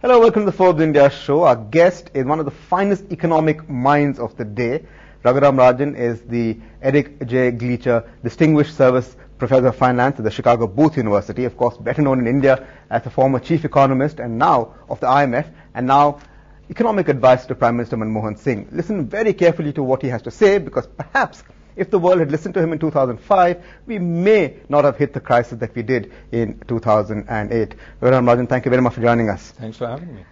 Hello, welcome to the Forbes India show. Our guest is one of the finest economic minds of the day. Raghuram Rajan is the Eric J. Gleacher Distinguished Service Professor of Finance at the Chicago Booth University, of course better known in India as a former chief economist and now of the IMF, and now economic advisor to Prime Minister Manmohan Singh. Listen very carefully to what he has to say, because perhaps if the world had listened to him in 2005, we may not have hit the crisis that we did in 2008. Raghuram Rajan, thank you very much for joining us. Thanks for having me.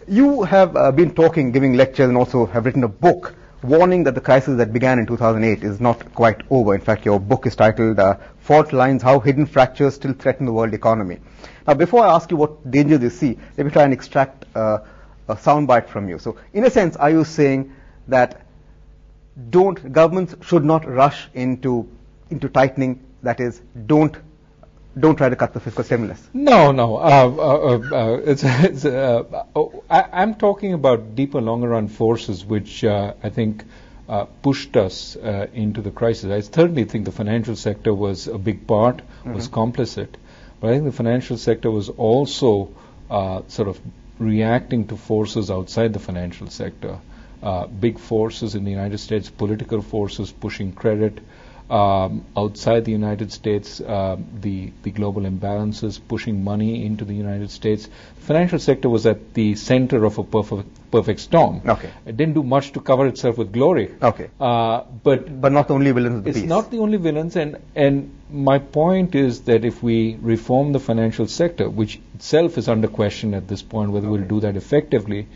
You have been talking, giving lectures, and also have written a book warning that the crisis that began in 2008 is not quite over. In fact, your book is titled Fault Lines, How Hidden Fractures Still Threaten the World Economy. Now, before I ask you what dangers you see, let me try and extract a soundbite from you. So, in a sense, are you saying that governments should not rush into tightening, that is, don't try to cut the fiscal stimulus? No. I'm talking about deeper, longer-run forces which I think pushed us into the crisis. I certainly think the financial sector was a big part, was complicit, but I think the financial sector was also sort of reacting to forces outside the financial sector. Big forces in the United States, political forces pushing credit. Outside the United States, the global imbalances pushing money into the United States. The financial sector was at the center of a perfect storm. Okay. It didn't do much to cover itself with glory. Okay. But not the only villains of the piece. It's not the only villains, and my point is that if we reform the financial sector, which itself is under question at this point, whether we'll do that effectively,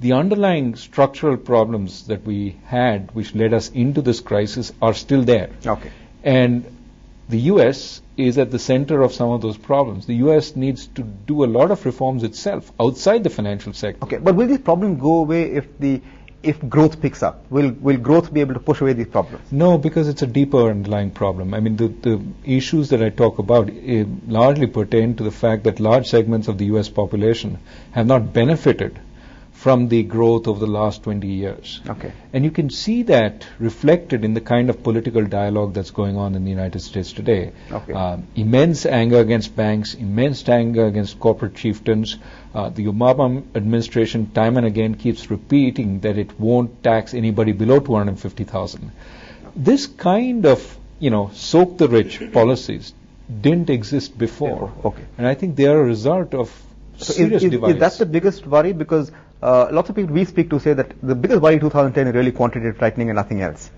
the underlying structural problems that we had, which led us into this crisis, are still there. Okay. And the U.S. is at the center of some of those problems. The U.S. needs to do a lot of reforms itself outside the financial sector. Okay, but will these problems go away if growth picks up? Will growth be able to push away these problems? No, because it's a deeper underlying problem. I mean, the issues that I talk about largely pertain to the fact that large segments of the U.S. population have not benefited from the growth over the last 20 years. Okay. And you can see that reflected in the kind of political dialogue that's going on in the United States today. Okay. Immense anger against banks, immense anger against corporate chieftains. The Obama administration time and again keeps repeating that it won't tax anybody below $250,000. This kind of, soak the rich policies didn't exist before. Okay. And I think they are a result of serious divides. Is that the biggest worry? Because lots of people we speak to say that the biggest worry in 2010 is really quantitative tightening and nothing else.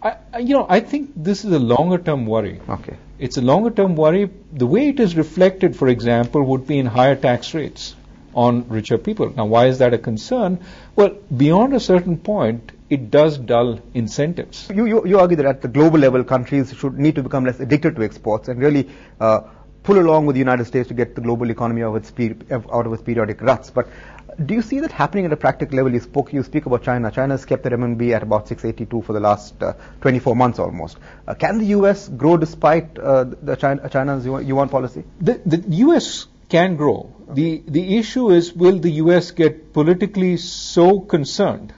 I think this is a longer-term worry. Okay. It's a longer-term worry. The way it is reflected, for example, would be in higher tax rates on richer people. Now, why is that a concern? Well, beyond a certain point, it does dull incentives. You argue that at the global level, countries should need to become less addicted to exports and really pull along with the United States to get the global economy out of its periodic ruts. But do you see that happening at a practical level? You speak about China. China has kept the RMB at about 682 for the last 24 months almost. Can the U.S. grow despite China's yuan policy? The U.S. can grow. Okay. The issue is, will the U.S. get politically so concerned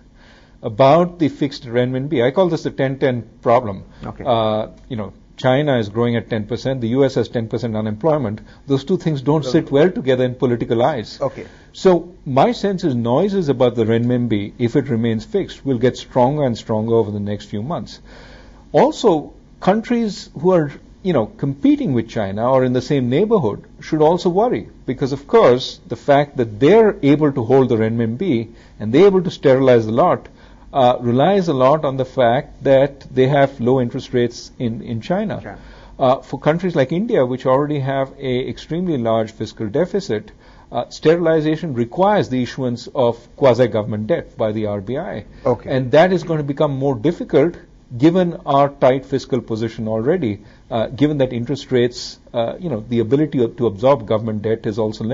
about the fixed renminbi? I call this the 10-10 problem. Okay. China is growing at 10%, the US has 10% unemployment. Those two things don't sit well together in political eyes. Okay. So my sense is noises about the renminbi, if it remains fixed, will get stronger and stronger over the next few months. Also, countries who are, competing with China or in the same neighborhood should also worry, because of course the fact that they're able to hold the renminbi and they're able to sterilize the lot relies a lot on the fact that they have low interest rates in China. Sure. For countries like India, which already have an extremely large fiscal deficit, sterilization requires the issuance of quasi-government debt by the RBI. Okay. And that is going to become more difficult given our tight fiscal position already, given that interest rates, the ability to absorb government debt is also limited.